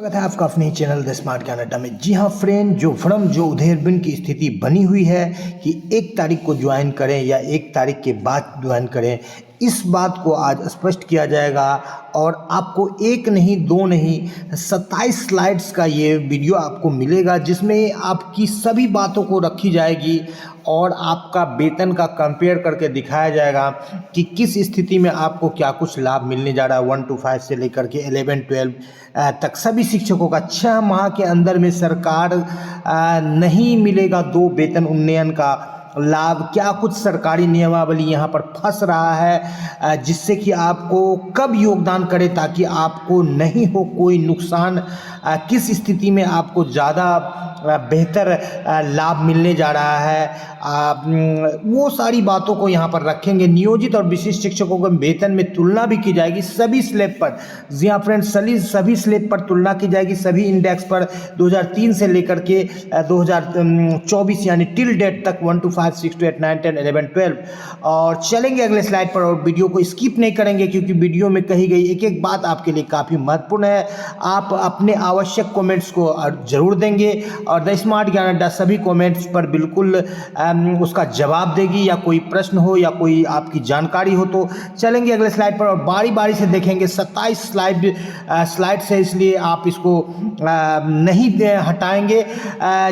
स्वागत है आपका अपने चैनल द स्मार्ट ज्ञान अड्डा में। जी हाँ फ्रेंड, जो उधेड़बुन की स्थिति बनी हुई है कि 1 तारीख को ज्वाइन करें या 1 तारीख के बाद ज्वाइन करें, इस बात को आज स्पष्ट किया जाएगा और आपको एक नहीं दो नहीं 27 स्लाइड्स का ये वीडियो आपको मिलेगा, जिसमें आपकी सभी बातों को रखी जाएगी और आपका वेतन का कंपेयर करके दिखाया जाएगा कि किस स्थिति में आपको क्या कुछ लाभ मिलने जा रहा है। 1 to 5 से लेकर के 11-12 तक सभी शिक्षकों का 6 माह के अंदर में सरकार नहीं मिलेगा 2 वेतन उन्नयन का लाभ। क्या कुछ सरकारी नियमावली यहाँ पर फंस रहा है जिससे कि आपको कब योगदान करे ताकि आपको नहीं हो कोई नुकसान, किस स्थिति में आपको ज़्यादा बेहतर लाभ मिलने जा रहा है, वो सारी बातों को यहाँ पर रखेंगे। नियोजित और विशिष्ट शिक्षकों के वेतन में तुलना भी की जाएगी सभी स्लैब पर। जी हाँ फ्रेंड्स, सभी स्लैब पर तुलना की जाएगी, सभी इंडेक्स पर 2003 से लेकर के 2024 यानी टिल डेट तक 1 to 5, 6 to 8, 9, 10, 11, 12। और चलेंगे अगले स्लाइड पर और वीडियो को स्किप नहीं करेंगे क्योंकि वीडियो में कही गई एक एक बात आपके लिए काफ़ी महत्वपूर्ण है। आप अपने आवश्यक कमेंट्स को जरूर देंगे और द स्मार्ट ज्ञान अड्डा सभी कमेंट्स पर बिल्कुल उसका जवाब देगी, या कोई प्रश्न हो या कोई आपकी जानकारी हो तो। चलेंगे अगले स्लाइड पर और बारी बारी से देखेंगे। 27 स्लाइड्स है, इसलिए आप इसको नहीं हटाएंगे।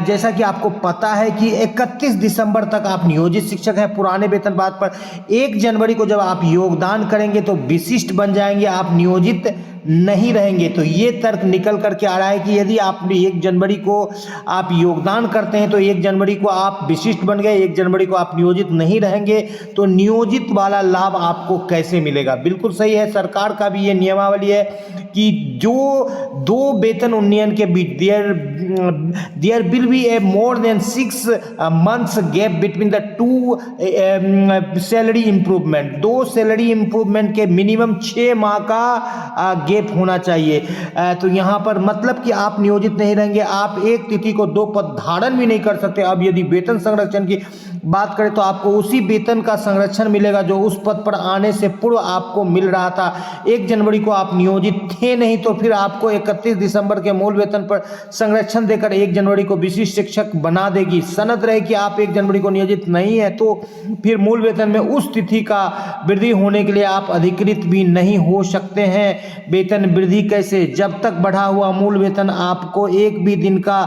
जैसा कि आपको पता है कि 31 दिसंबर तक आप नियोजित शिक्षक हैं पुराने वेतन बाद पर। 1 जनवरी को जब आप योगदान करेंगे तो विशिष्ट बन जाएंगे, आप नियोजित नहीं रहेंगे। तो ये तर्क निकल करके आ रहा है कि यदि आप 1 जनवरी को आप योगदान करते हैं तो 1 जनवरी को आप विशिष्ट बन गए, 1 जनवरी को आप नियोजित नहीं रहेंगे, तो नियोजित वाला लाभ आपको कैसे मिलेगा। बिल्कुल सही है, सरकार का भी ये नियमावली है कि जो 2 वेतन उन्नयन के बीच there will be a more than 6 months gap between the 2 salary improvement. 2 salary improvement के मिनिमम 6 माह का गैप होना चाहिए। तो यहाँ पर मतलब कि आप नियोजित नहीं रहेंगे, आप एक तिथि को 2 पद धारण भी नहीं कर सकते। अब यदि वेतन संरक्षण की बात करें तो आपको उसी वेतन का संरक्षण मिलेगा जो उस पद पर आने से पूर्व आपको मिल रहा था। 1 जनवरी को आप नियोजित थे नहीं तो फिर आपको 31 दिसंबर के मूल वेतन पर संरक्षण देकर 1 जनवरी को विशिष्ट शिक्षक बना देगी। सनद रहे कि आप 1 जनवरी को नियोजित नहीं है तो फिर मूल वेतन में उस तिथि का वृद्धि होने के लिए आप अधिकृत भी नहीं हो सकते हैं। वेतन वृद्धि कैसे, जब तक बढ़ा हुआ मूल वेतन आपको एक भी दिन का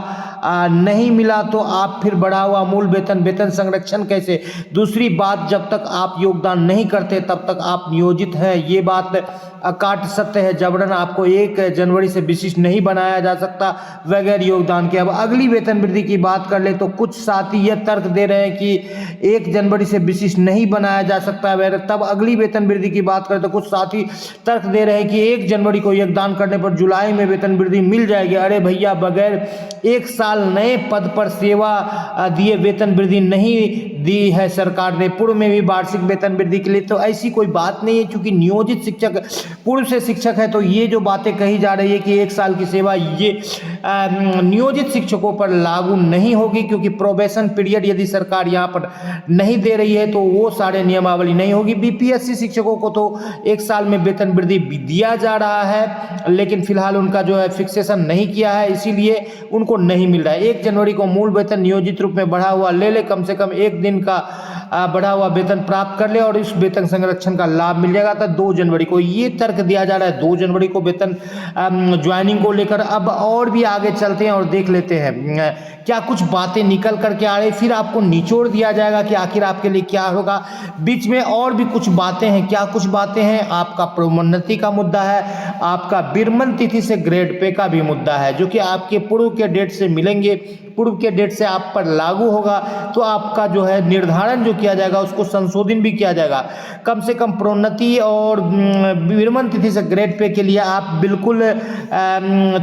नहीं मिला तो आप फिर बढ़ा हुआ मूल वेतन संरक्षण कैसे। दूसरी बात, जब तक आप योगदान नहीं करते तब तक आप नियोजित हैं, ये बात अकाट सत्य है। जबरन आपको 1 जनवरी से विशिष्ट नहीं बनाया जा सकता बगैर योगदान के। अब अगली वेतन वृद्धि की बात कर ले तो कुछ साथी यह तर्क दे रहे हैं कि 1 जनवरी से विशिष्ट नहीं बनाया जा सकता है। तब अगली वेतन वृद्धि की बात करें तो कुछ साथी तर्क दे रहे हैं कि 1 जनवरी को योगदान करने पर जुलाई में वेतन वृद्धि मिल जाएगी। अरे भैया, बगैर 1 साल नए पद पर सेवा दिए वेतन वृद्धि नहीं दी है सरकार ने। पूर्व में भी वार्षिक वेतन वृद्धि के लिए तो ऐसी कोई बात नहीं है, क्योंकि नियोजित शिक्षक पूर्व से शिक्षक है। तो ये जो बातें कही जा रही है कि 1 साल की सेवा, ये नियोजित शिक्षकों पर लागू नहीं होगी, क्योंकि प्रोबेशन पीरियड यदि सरकार यहाँ पर नहीं दे रही है तो वो सारे नियमावली नहीं होगी। बीपीएससी शिक्षकों को तो 1 साल में वेतन वृद्धि दिया जा रहा है, लेकिन फिलहाल उनका जो है फिक्सेशन नहीं किया है, इसीलिए उनको नहीं मिल रहा है। 1 जनवरी को मूल वेतन नियोजित रूप में बढ़ा हुआ ले ले, कम से कम 1 दिन का बढ़ा हुआ वेतन प्राप्त कर ले और इस वेतन संरक्षण का लाभ मिल जाएगा। तो 2 जनवरी को ये तर्क दिया जा रहा है 2 जनवरी को वेतन ज्वाइनिंग को लेकर। अब और भी आगे चलते हैं और देख लेते हैं क्या कुछ बातें निकल करके आ रही, फिर आपको निचोड़ दिया जाएगा कि आखिर आपके लिए क्या होगा। बीच में और भी कुछ बातें हैं। क्या कुछ बातें हैं? आपका प्रोन्नति का मुद्दा है, आपका विरमण तिथि से ग्रेड पे का भी मुद्दा है, जो कि आपके पूर्व के डेट से मिलेंगे, पूर्व के डेट से आप पर लागू होगा। तो आपका जो है निर्धारण जो किया जाएगा उसको संशोधन भी किया जाएगा। कम से कम प्रोन्नति और विरमण तिथि से ग्रेड पे के लिए आप बिल्कुल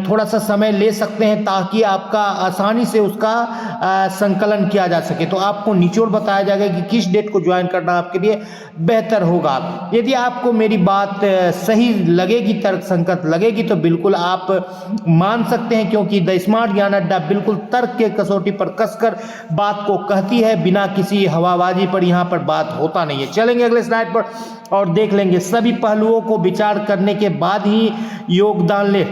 थोड़ा सा समय ले सकते हैं ताकि आपका आसानी से उसका संकलन किया जा सके। तो आपको निचोड़ बताया जाएगा कि किस डेट को ज्वाइन करना आपके लिए बेहतर होगा। यदि आपको मेरी बात सही लगेगी, तर्क संगत लगेगी, तो बिल्कुल आप मान सकते हैं, क्योंकि द स्मार्ट ज्ञान अड्डा बिल्कुल तर्क के कसौटी पर कसकर बात को कहती है, बिना किसी हवाबाजी पर यहाँ पर बात होता नहीं है। चलेंगे अगले स्लाइड पर और देख लेंगे। सभी पहलुओं को विचार करने के बाद ही योगदान ले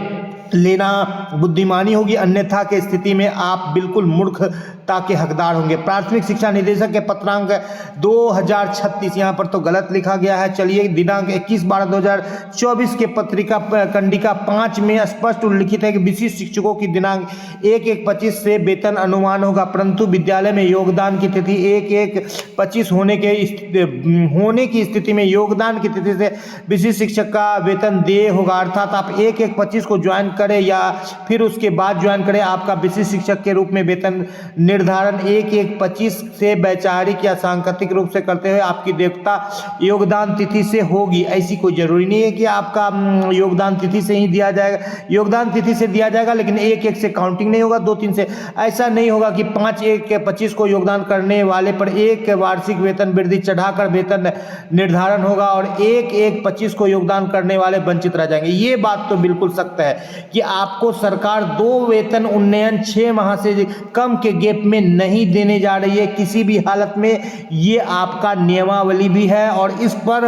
लेना बुद्धिमानी होगी, अन्यथा के स्थिति में आप बिल्कुल मूर्खता के हकदार होंगे। प्राथमिक शिक्षा निदेशक के पत्रांक 2036, यहाँ पर तो गलत लिखा गया है। चलिए, दिनांक 21/12/2024 के पत्रिका कंडिका 5 में स्पष्ट उल्लिखित है कि विशिष्ट शिक्षकों की दिनांक 1/1/25 से वेतन अनुमान होगा, परंतु विद्यालय में योगदान की तिथि 1/1/25 होने की स्थिति में योगदान की तिथि से विशिष्ट शिक्षक का वेतन देय होगा। अर्थात आप 1/1/25 को ज्वाइन करें या फिर उसके बाद ज्वाइन करें, आपका विशिष्ट शिक्षक के रूप में वेतन निर्धारण 1/1/25 से वैचारिक या सांकेतिक रूप से करते हुए आपकी देयता योगदान तिथि से होगी। ऐसी कोई जरूरी नहीं है कि आपका योगदान तिथि से ही दिया जाएगा, योगदान तिथि से दिया जाएगा, लेकिन 1/1 से काउंटिंग नहीं होगा, 2-3 से। ऐसा नहीं होगा कि 5/1/25 को योगदान करने वाले पर एक वार्षिक वेतन वृद्धि चढ़ाकर वेतन निर्धारण होगा और 1/1/25 को योगदान करने वाले वंचित रह जाएंगे। ये बात तो बिल्कुल सख्त है कि आपको सरकार 2 वेतन उन्नयन 6 माह से कम के गैप में नहीं देने जा रही है किसी भी हालत में। ये आपका नियमावली भी है और इस पर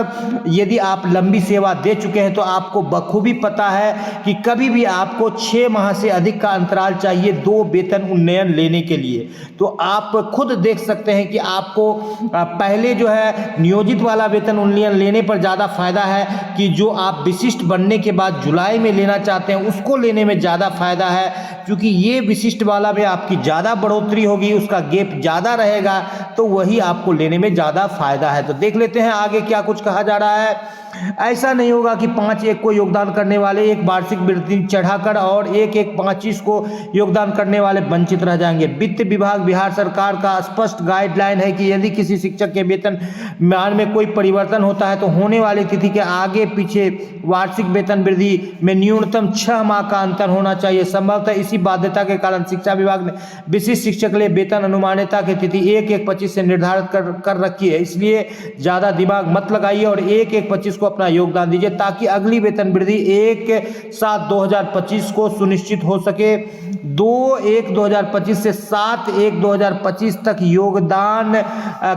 यदि आप लंबी सेवा दे चुके हैं तो आपको बखूबी पता है कि कभी भी आपको 6 माह से अधिक का अंतराल चाहिए 2 वेतन उन्नयन लेने के लिए। तो आप खुद देख सकते हैं कि आपको पहले जो है नियोजित वाला वेतन उन्नयन लेने पर ज़्यादा फायदा है कि जो आप विशिष्ट बनने के बाद जुलाई में लेना चाहते हैं उसको लेने में ज़्यादा फायदा है, क्योंकि ये विशिष्ट वाला में आपकी ज़्यादा बढ़ोतरी होगी, उसका गैप ज़्यादा रहेगा, तो वही आपको लेने में ज़्यादा फायदा है। तो देख लेते हैं आगे क्या कुछ कहा जा रहा है। ऐसा नहीं होगा कि 5/1 को योगदान करने वाले एक वार्षिक वृद्धि चढ़ाकर और 1/1/25 को योगदान करने वाले वंचित रह जाएंगे। वित्त विभाग बिहार सरकार का स्पष्ट गाइडलाइन है कि यदि किसी शिक्षक के वेतन मान में कोई परिवर्तन होता है तो होने वाली तिथि के आगे पीछे वार्षिक वेतन वृद्धि में न्यूनतम 6 माह का अंतर होना चाहिए। संभवतः इसी बाध्यता के कारण शिक्षा विभाग ने विशिष्ट शिक्षक के लिए वेतन अनुमानिता की तिथि 1/1/25 से निर्धारित कर रखी है। इसलिए ज़्यादा दिमाग मत लगाइए और 1/1/25 को अपना योगदान दीजिए ताकि अगली वेतन वृद्धि 1/7/2025 को सुनिश्चित हो सके। 2/1/2025 से 7/1/2025 तक योगदान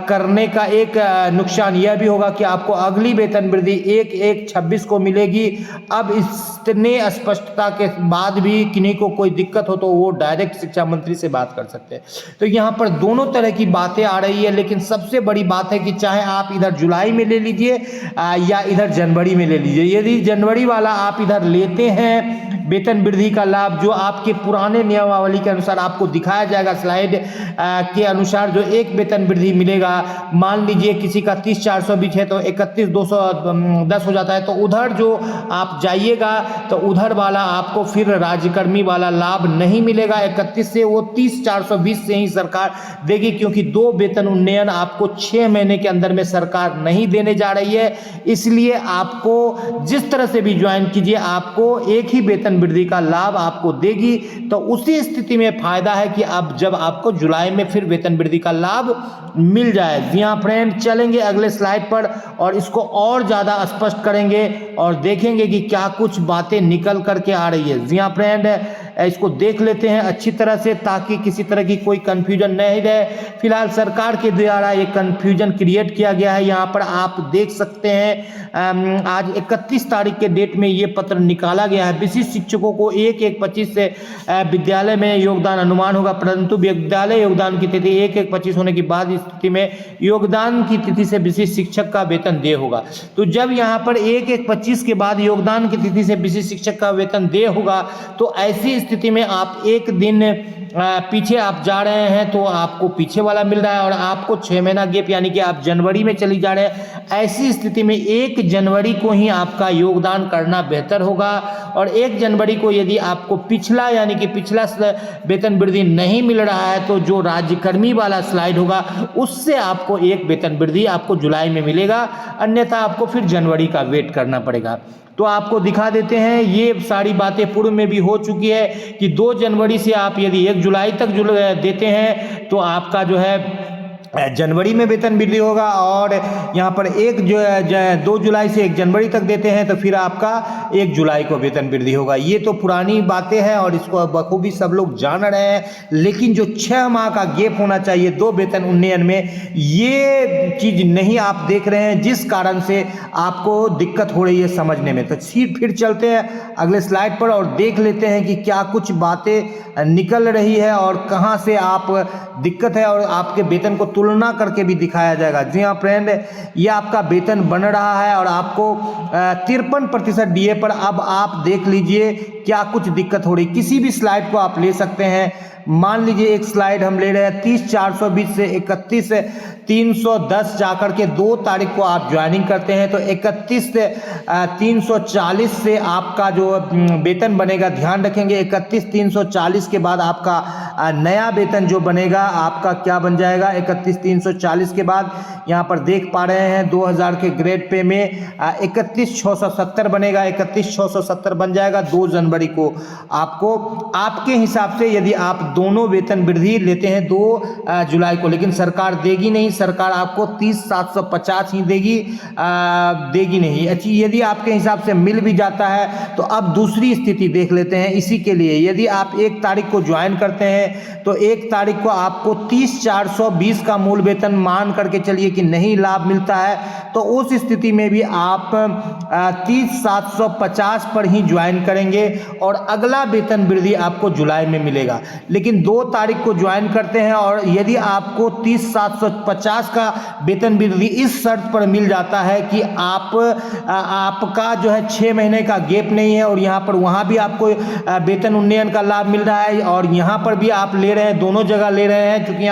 करने का एक नुकसान यह भी होगा कि आपको अगली वेतन वृद्धि 1/1/26 को मिलेगी। अब इतने स्पष्टता के बाद भी किन्हीं को कोई दिक्कत हो तो वो डायरेक्ट शिक्षा मंत्री से बात कर सकते हैं। तो यहाँ पर दोनों तरह की बातें आ रही है, लेकिन सबसे बड़ी बात है कि चाहे आप इधर जुलाई में ले लीजिए या इधर जनवरी में ले लीजिए, यदि जनवरी वाला आप इधर लेते हैं वेतन वृद्धि का लाभ जो आपके पुराने नियमावली के अनुसार आपको दिखाया जाएगा स्लाइड के अनुसार, जो एक वेतन वृद्धि मिलेगा, मान लीजिए किसी का 30,420 है तो 31,210 हो जाता है, तो उधर जो आप जाइएगा तो उधर वाला आपको फिर राज्यकर्मी वाला लाभ नहीं मिलेगा 31 से, वो 30,420 से ही सरकार देगी, क्योंकि 2 वेतन उन्नयन आपको 6 महीने के अंदर में सरकार नहीं देने जा रही है। इसलिए आपको जिस तरह से भी ज्वाइन कीजिए आपको एक ही वेतन वृद्धि का लाभ आपको देगी। तो उसी स्थिति में फायदा है कि अब जब आपको जुलाई में फिर वेतन वृद्धि का लाभ मिल जाए। जी हाँ फ्रेंड, चलेंगे अगले स्लाइड पर और इसको और ज्यादा स्पष्ट करेंगे और देखेंगे कि क्या कुछ बातें निकल करके आ रही है। जी हाँ फ्रेंड, इसको देख लेते हैं अच्छी तरह से ताकि किसी तरह की कोई कंफ्यूजन नहीं रहे। फिलहाल सरकार के द्वारा ये कंफ्यूजन क्रिएट किया गया है। यहाँ पर आप देख सकते हैं आज 31 तारीख के डेट में ये पत्र निकाला गया है। विशिष्ट शिक्षकों को 1/1/25 से विद्यालय में योगदान अनुमान होगा, परंतु विद्यालय योगदान की तिथि 1/1/25 होने के बाद स्थिति में योगदान की तिथि से विशिष्ट शिक्षक का वेतन देय होगा। तो जब यहाँ पर 1/1/25 के बाद योगदान की तिथि से विशिष्ट शिक्षक का वेतन देय होगा, तो ऐसी स्थिति में आप एक दिन पीछे आप जा रहे हैं तो आपको पीछे वाला मिल रहा है और आपको 6 महीना गैप यानी कि आप जनवरी में चली जा रहे हैं। ऐसी स्थिति में 1 जनवरी को ही आपका योगदान करना बेहतर होगा और 1 जनवरी को यदि आपको पिछला यानी कि पिछला वेतन वृद्धि नहीं मिल रहा है तो जो राज्यकर्मी वाला स्लाइड होगा उससे आपको एक वेतन वृद्धि आपको जुलाई में मिलेगा, अन्यथा आपको फिर जनवरी का वेट करना पड़ेगा। तो आपको दिखा देते हैं, ये सारी बातें पूर्व में भी हो चुकी है कि 2 जनवरी से आप यदि 1 जुलाई तक देते हैं तो आपका जो है जनवरी में वेतन वृद्धि होगा, और यहाँ पर 2 जुलाई से 1 जनवरी तक देते हैं तो फिर आपका 1 जुलाई को वेतन वृद्धि होगा। ये तो पुरानी बातें हैं और इसको बखूबी सब लोग जान रहे हैं, लेकिन जो 6 माह का गैप होना चाहिए 2 वेतन उन्नयन में, ये चीज़ नहीं आप देख रहे हैं, जिस कारण से आपको दिक्कत हो रही है समझने में। तो फिर चलते हैं अगले स्लाइड पर और देख लेते हैं कि क्या कुछ बातें निकल रही है और कहाँ से आप दिक्कत है, और आपके वेतन को तुलना करके भी दिखाया जाएगा। जी हाँ फ्रेंड, ये आपका वेतन बन रहा है और आपको 53% डीए पर अब आप देख लीजिए क्या कुछ दिक्कत हो रही। किसी भी स्लाइड को आप ले सकते हैं। मान लीजिए एक स्लाइड हम ले रहे हैं 30/420 से 31/310 जाकर के 2 तारीख को आप ज्वाइनिंग करते हैं तो 31/340 से आपका जो वेतन बनेगा, ध्यान रखेंगे 31/340 के बाद आपका नया वेतन जो बनेगा आपका क्या बन जाएगा। 31/340 के बाद यहाँ पर देख पा रहे हैं 2000 के ग्रेड पे में 31,670 बनेगा। 31,670 बन जाएगा 2 जनवरी को आपको। आपके हिसाब से यदि आप दोनों वेतन वृद्धि लेते हैं 2 जुलाई को, लेकिन सरकार देगी नहीं, सरकार आपको 30,750 ही देगी नहीं। अच्छी, यदि आपके हिसाब से मिल भी जाता है तो अब दूसरी स्थिति देख लेते हैं। इसी के लिए यदि आप 1 तारीख को ज्वाइन करते हैं तो 1 तारीख को आपको 30,420 का मूल वेतन मान करके चलिए कि नहीं लाभ मिलता है, तो उस स्थिति में भी आप 30,750 पर ही ज्वाइन करेंगे और अगला वेतन वृद्धि आपको जुलाई में मिलेगा। लेकिन 2 तारीख को ज्वाइन करते हैं और यदि आपको 30,750 का वेतन वृद्धि इस शर्त पर मिल जाता है कि आपका जो है 6 महीने का गैप नहीं है और यहाँ पर वहाँ भी आपको वेतन उन्नयन का लाभ मिल रहा है और यहाँ पर भी आप ले रहे हैं, दोनों जगह ले रहे हैं, क्योंकि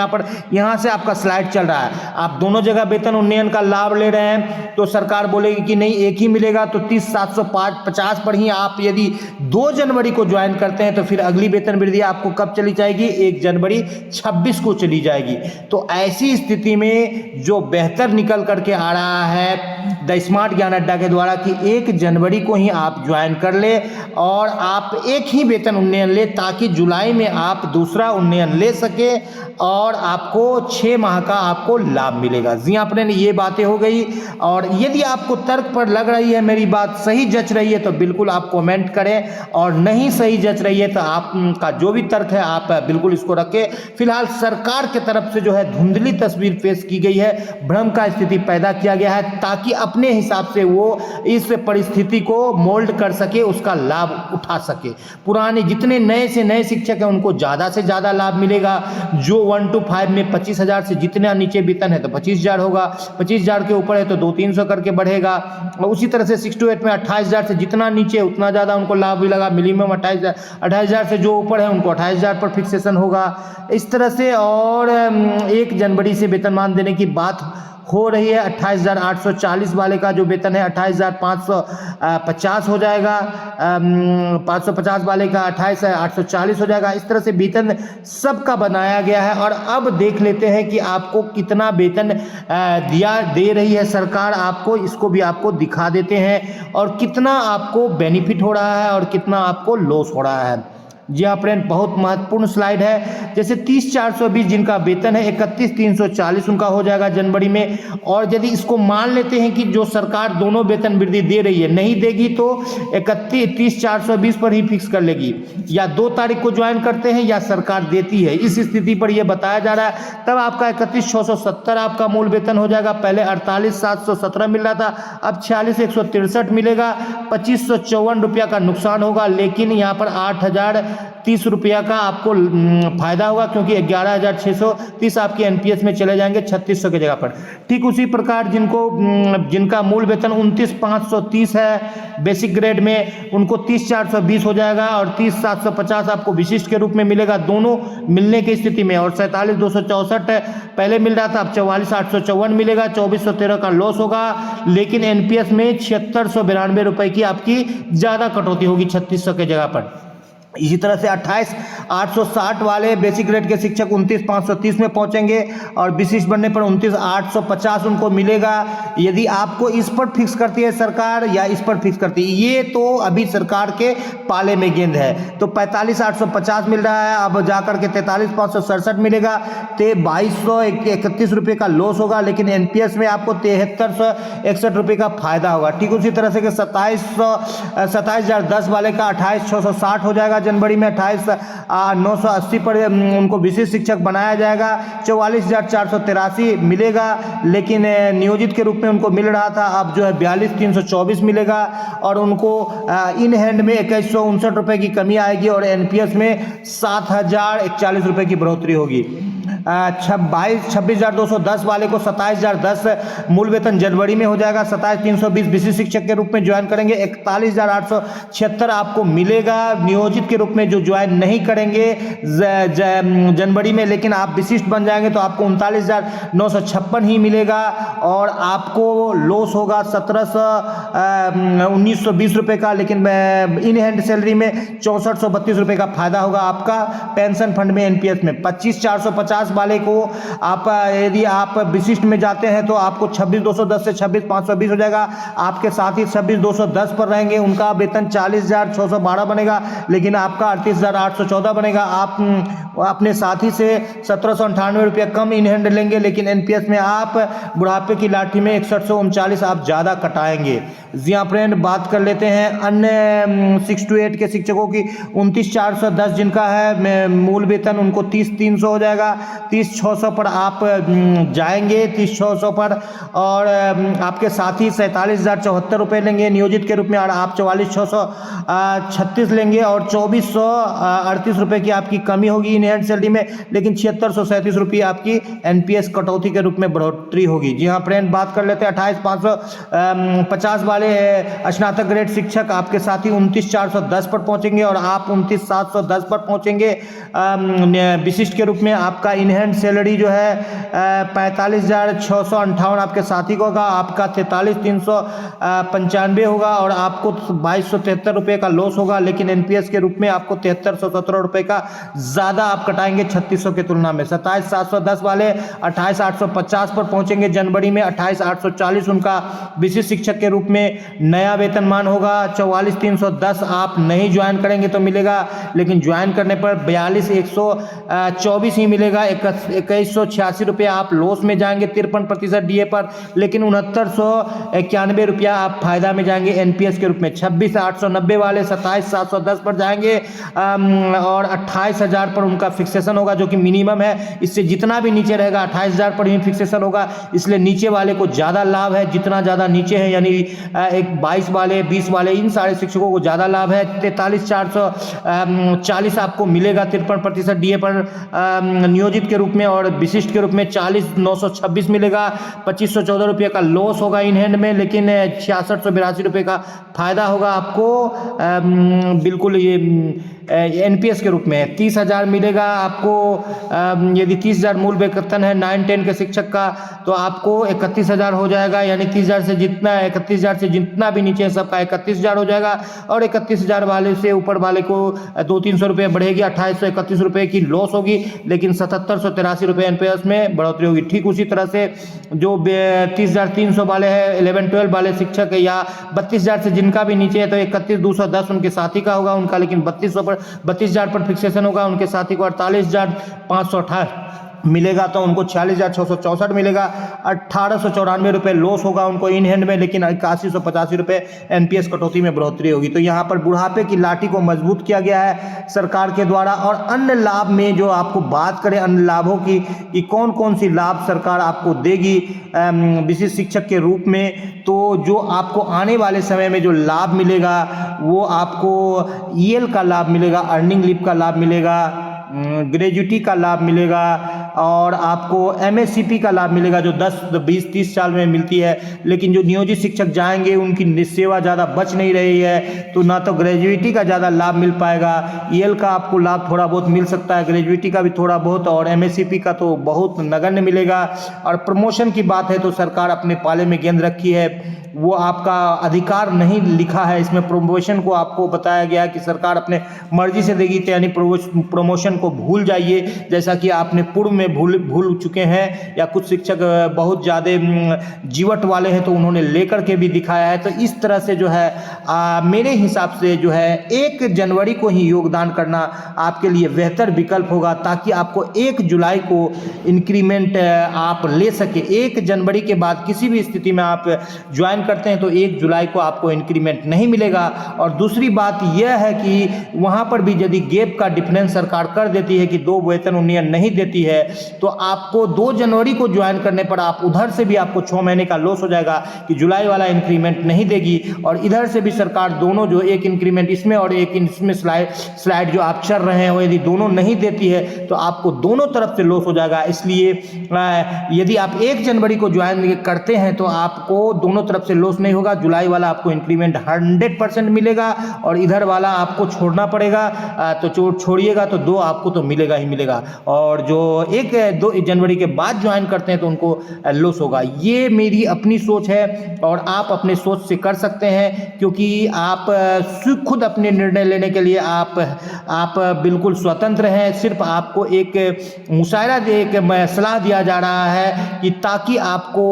यहाँ से आपका स्लाइड चल रहा है, आप दोनों जगह वेतन उन्नयन का लाभ ले रहे हैं, तो सरकार बोलेगी कि नहीं एक ही मिलेगा। तो 30,750 पर ही आप यदि 2 जनवरी को ज्वाइन करते हैं तो फिर अगली वेतन वृद्धि आपको कब चली जाएगी, 1 जनवरी 26 को चली जाएगी। तो ऐसी स्थिति में जो बेहतर निकल करके आ रहा है द स्मार्ट ज्ञान अड्डा के द्वारा कि 1 जनवरी को ही आप ज्वाइन कर ले और आप एक ही वेतन उन्नयन ले, ताकि जुलाई में आप दूसरा उन्नयन ले सके और आपको 6 माह का आपको लाभ मिलेगा। जी हाँ फ्रेंड, ये बातें हो गई। और यदि आपको तर्क पर लग रही है मेरी बात सही जच रही है तो बिल्कुल आप कमेंट करें, और नहीं सही जच रही है तो आपका जो भी तर्क है आप बिल्कुल इसको रखें। फिलहाल सरकार के तरफ से जो है धुंधली तस्वीर पेश की गई है, भ्रम का स्थिति पैदा किया गया है ताकि अपने हिसाब से वो इस परिस्थिति को मोल्ड कर सके, उसका लाभ उठा सके। पुराने जितने नए से नए शिक्षक हैं उनको ज़्यादा से ज़्यादा लाभ मिलेगा। जो 1 to 5 में 25,000 से जितना नीचे वेतन है तो 25,000 होगा, 25,000 के ऊपर है तो 200-300 करके बढ़ेगा। और उसी तरह से 6 to 8 में 28,000 से जितना नीचे उतना ज़्यादा उनको लाभ मिलेगा। मिनिमम 28,000 से जो ऊपर है उनको 28,000 पर फिक्सेशन होगा। इस तरह से और 1 जनवरी से वेतनमान देने की बात हो रही है। 28,840 वाले का जो वेतन है 28,550 हो जाएगा, 550 वाले का 28,840 हो जाएगा। इस तरह से वेतन सबका बनाया गया है। और अब देख लेते हैं कि आपको कितना वेतन दे रही है सरकार, आपको इसको भी आपको दिखा देते हैं और कितना आपको बेनिफिट हो रहा है और कितना आपको लॉस हो रहा है। जी हाँ फ्रेंड, बहुत महत्वपूर्ण स्लाइड है। जैसे 30,420 जिनका वेतन है 31,340 उनका हो जाएगा जनवरी में। और यदि इसको मान लेते हैं कि जो सरकार दोनों वेतन वृद्धि दे रही है, नहीं देगी तो 30,420 पर ही फिक्स कर लेगी, या 2 तारीख को ज्वाइन करते हैं या सरकार देती है। इस स्थिति पर यह बताया जा रहा है। तब आपका 31,670 आपका मूल वेतन हो जाएगा। पहले 48,717 मिल रहा था, अब 46,163 मिलेगा। 2,554 रुपया का नुकसान होगा, लेकिन यहाँ पर 8,030 रुपया का आपको फायदा होगा, क्योंकि 11,630 आपके एनपीएस में चले जाएंगे 3,600 की जगह पर। ठीक उसी प्रकार जिनका मूल वेतन 29,530 है बेसिक ग्रेड में, उनको 30,420 हो जाएगा और 30,750 आपको विशिष्ट के रूप में मिलेगा दोनों मिलने की स्थिति में। और 47,264 पहले मिल रहा था, अब 44,854 मिलेगा। 2,413 का लॉस होगा, लेकिन एनपीएस में 7,692 रुपए की आपकी ज़्यादा कटौती होगी 3,600 की जगह पर। इसी तरह से 28,860 वाले बेसिक ग्रेड के शिक्षक 29,530 में पहुंचेंगे और विशिष्ट बनने पर 29,850 उनको मिलेगा। यदि आपको इस पर फिक्स करती है सरकार या इस पर फिक्स करती है, ये तो अभी सरकार के पाले में गेंद है। तो 45,850 मिल रहा है, अब जाकर के 43,567 मिलेगा। 2,231 रुपये का लॉस होगा, लेकिन एनपीएस में आपको 7361 रुपये का फायदा होगा। ठीक उसी तरह से 27,010 वाले का 28,660 हो जाएगा। जनवरी में 28,980 पर उनको विशेष शिक्षक बनाया जाएगा। 44,483 मिलेगा, लेकिन नियोजित के रूप में उनको मिल रहा था, अब जो है 42,324 मिलेगा। और उनको इन हैंड में 2159 रुपये की कमी आएगी और एनपीएस में 7,041 रुपये की बढ़ोतरी होगी। 26,210 वाले को 27,010 मूल वेतन जनवरी में हो जाएगा। 27,320 विशिष्ट शिक्षक के रूप में ज्वाइन करेंगे। 41,876 आपको मिलेगा नियोजित के रूप में जो ज्वाइन नहीं करेंगे जनवरी में, लेकिन आप विशिष्ट बन जाएंगे तो आपको 39,956 ही मिलेगा। और आपको लॉस होगा 1920 रुपये का, लेकिन इन हैंड सैलरी में 6432 रुपये का फायदा होगा आपका पेंशन फंड में एनपीएस में। 25,450 वाले को आप यदि आप विशिष्ट में जाते हैं तो आपको 26,210 से 26,520 हो जाएगा। आपके साथी 26,210 पर रहेंगे, उनका वेतन 40,612 बनेगा, लेकिन आपका 38,814 बनेगा। आप अपने साथी से 1,798 रुपये कम इन हैंड लेंगे, लेकिन एनपीएस में आप बुढ़ापे की लाठी में 6139 आप ज़्यादा कटाएंगे। जी हाँ फ्रेंड, बात कर लेते हैं अन्य 6 to 8 के शिक्षकों की। 29,410 जिनका है मूल वेतन, उनको 30,300 हो जाएगा। 30,600 पर आप जाएंगे, 30,600 पर। और आपके साथी 47,074 रुपये लेंगे नियोजित के रूप में, और आप 44,636 लेंगे और 2,438 रुपये की आपकी कमी होगी इन हैंड सैलरी में, लेकिन 7,637 रुपये आपकी एनपीएस कटौती के रूप में बढ़ोतरी होगी। जी हाँ फ्रेंड, बात कर लेते हैं 28,550 वाले स्नातक ग्रेड शिक्षक। आपके साथी 29,410 पर पहुंचेंगे और आप 29,710 पर पहुंचेंगे विशिष्ट के रूप में। आपका इन हैंड सैलरी जो है 45,658 आपके साथी को होगा, आपका 43,395 होगा और आपको 2,273 रुपये का लॉस होगा, लेकिन एनपीएस के रूप में आपको 7317 रुपये का ज़्यादा आप कटाएंगे 3600 की तुलना में। 27,710 वाले 28,850 पर पहुंचेंगे जनवरी में। 28,840 उनका विशिष्ट शिक्षक के रूप में नया वेतनमान होगा। 44,310 आप नहीं ज्वाइन करेंगे तो मिलेगा, लेकिन ज्वाइन करने पर 42,124 ही मिलेगा। 2186 रुपये आप लॉस में जाएंगे 53% डीए पर, लेकिन 6991 रुपया आप फायदा में जाएंगे एनपीएस के रूप में। 26,890 वाले 27,710 पर जाएंगे और 28,000 पर उनका फिक्सेशन होगा, जो कि मिनिमम है। इससे जितना भी नीचे रहेगा 28,000 पर ही फिक्सेशन होगा, इसलिए नीचे वाले को ज़्यादा लाभ है। जितना ज़्यादा नीचे है, यानी एक 22 वाले 20 वाले, इन सारे शिक्षकों को ज़्यादा लाभ है। 43,440 आपको मिलेगा 53% डीए पर नियोजित के रूप में, और विशिष्ट के रूप में 40,926 मिलेगा। 2,514 रुपये का लॉस होगा इन हैंड में, लेकिन 6682 रुपये का फायदा होगा आपको बिल्कुल ये एनपीएस के रूप में। 30,000 मिलेगा आपको। यदि 30,000 मूल वेतन है 9-10 के शिक्षक का, तो आपको 31,000 हो जाएगा, यानी 30,000 से जितना 31,000 से जितना भी नीचे है सबका 31,000 हो जाएगा। और 31,000 वाले से ऊपर वाले को 200-300 रुपये बढ़ेगी, 2,831 रुपये की लॉस होगी, लेकिन 7,783 रुपये एनपीएस में बढ़ोतरी होगी। ठीक उसी तरह से जो 30,300 वाले हैं 11-12 वाले शिक्षक है, या 32,000 से जिनका भी नीचे है, तो 31,210 उनके साथी का होगा, उनका लेकिन 32,000 पर फिक्सेशन होगा। उनके साथी को 48,568 मिलेगा, तो उनको 46,664 मिलेगा। 1,894 रुपये लॉस होगा उनको इन हैंड में, लेकिन 8185 रुपये एनपीएस कटौती में बढ़ोतरी होगी। तो यहाँ पर बुढ़ापे की लाठी को मजबूत किया गया है सरकार के द्वारा। और अन्य लाभ में जो आपको बात करें अन्य लाभों की, कि कौन कौन सी लाभ सरकार आपको देगी विशिष्ट शिक्षक के रूप में, तो जो आपको आने वाले समय में जो लाभ मिलेगा वो आपको ईएल का लाभ मिलेगा, अर्निंग लीव का लाभ मिलेगा, ग्रेजुटी का लाभ मिलेगा, और आपको एमएससीपी का लाभ मिलेगा, जो 10, 20, 30 साल में मिलती है। लेकिन जो नियोजित शिक्षक जाएंगे उनकी सेवा ज़्यादा बच नहीं रही है, तो ना तो ग्रेजुटी का ज़्यादा लाभ मिल पाएगा। ईएल का आपको लाभ थोड़ा बहुत मिल सकता है, ग्रेजुटी का भी थोड़ा बहुत, और एमएससीपी का तो बहुत नगण्य मिलेगा। और प्रमोशन की बात है तो सरकार अपने पाले में गेंद रखी है। वो आपका अधिकार नहीं लिखा है इसमें। प्रमोशन को आपको बताया गया कि सरकार अपने मर्जी से देगी, तो यानी प्रमोशन को भूल जाइए, जैसा कि आपने पूर्व में भूल चुके हैं, या कुछ शिक्षक बहुत ज़्यादा जीवट वाले हैं तो उन्होंने लेकर के भी दिखाया है। तो इस तरह से जो है मेरे हिसाब से जो है 1 जनवरी को ही योगदान करना आपके लिए बेहतर विकल्प होगा, ताकि आपको 1 जुलाई को इंक्रीमेंट आप ले सके। 1 जनवरी के बाद किसी भी स्थिति में आप ज्वाइन करते हैं तो 1 जुलाई को आपको इंक्रीमेंट नहीं मिलेगा। और दूसरी बात यह है कि वहाँ पर भी यदि गैप का डिफरेंस सरकार कर देती है कि 2 वेतन उन्नयन नहीं देती है, तो आपको 2 जनवरी को ज्वाइन करने पर आप उधर से भी आपको 6 महीने का लॉस हो जाएगा कि जुलाई वाला इंक्रीमेंट नहीं देगी, और इधर से भी सरकार दोनों जो एक इंक्रीमेंट इसमें और एक इसमें स्लाइड जो आप चल रहे हैं वो यदि दोनों नहीं देती है तो आपको दोनों तरफ से लॉस हो जाएगा। इसलिए यदि आप 1 जनवरी को ज्वाइन करते हैं तो आपको दोनों तरफ से लॉस नहीं होगा। जुलाई वाला आपको इंक्रीमेंट 100% मिलेगा और इधर वाला आपको छोड़ना पड़ेगा, तो छोड़िएगा तो 2 आपको तो मिलेगा ही मिलेगा। और जो 1-2 जनवरी के बाद ज्वाइन करते हैं तो उनको लॉस होगा। ये मेरी अपनी सोच है और आप अपने सोच से कर सकते हैं, क्योंकि आप खुद अपने निर्णय लेने के लिए आप बिल्कुल स्वतंत्र हैं। सिर्फ आपको एक मुशायरा एक सलाह दिया जा रहा है कि ताकि आपको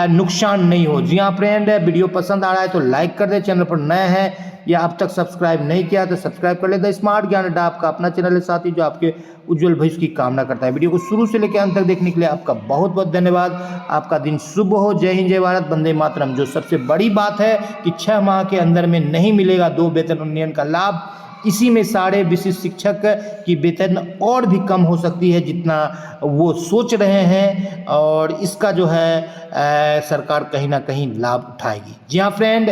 नुकसान नहीं हो। जी हाँ फ्रेंड, वीडियो पसंद आ रहा है तो लाइक कर दे, चैनल पर नए हैं या अब तक सब्सक्राइब नहीं किया तो सब्सक्राइब कर ले। द स्मार्ट ज्ञान अड्डा आपका अपना चैनल है साथी, जो आपके उज्जवल भविष्य की कामना करता है। वीडियो को शुरू से लेकर अंत तक देखने के लिए आपका बहुत बहुत धन्यवाद। आपका दिन शुभ हो। जय हिंद, जय भारत, वंदे मातरम। जो सबसे बड़ी बात है कि 6 माह के अंदर में नहीं मिलेगा 2 वेतन उन्नयन का लाभ। इसी में सारे विशिष्ट शिक्षक की वेतन और भी कम हो सकती है जितना वो सोच रहे हैं, और इसका जो है सरकार कहीं ना कहीं लाभ उठाएगी। जी हाँ फ्रेंड,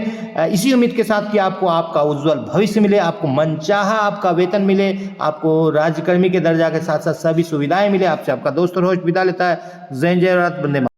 इसी उम्मीद के साथ कि आपको आपका उज्जवल भविष्य मिले, आपको मनचाहा आपका वेतन मिले, आपको राज्यकर्मी के दर्जा के साथ साथ सभी सुविधाएं मिले। आपसे आपका दोस्त और होस्ट विदा लेता है। जय हिंद, जय भारत, वंदे मातरम।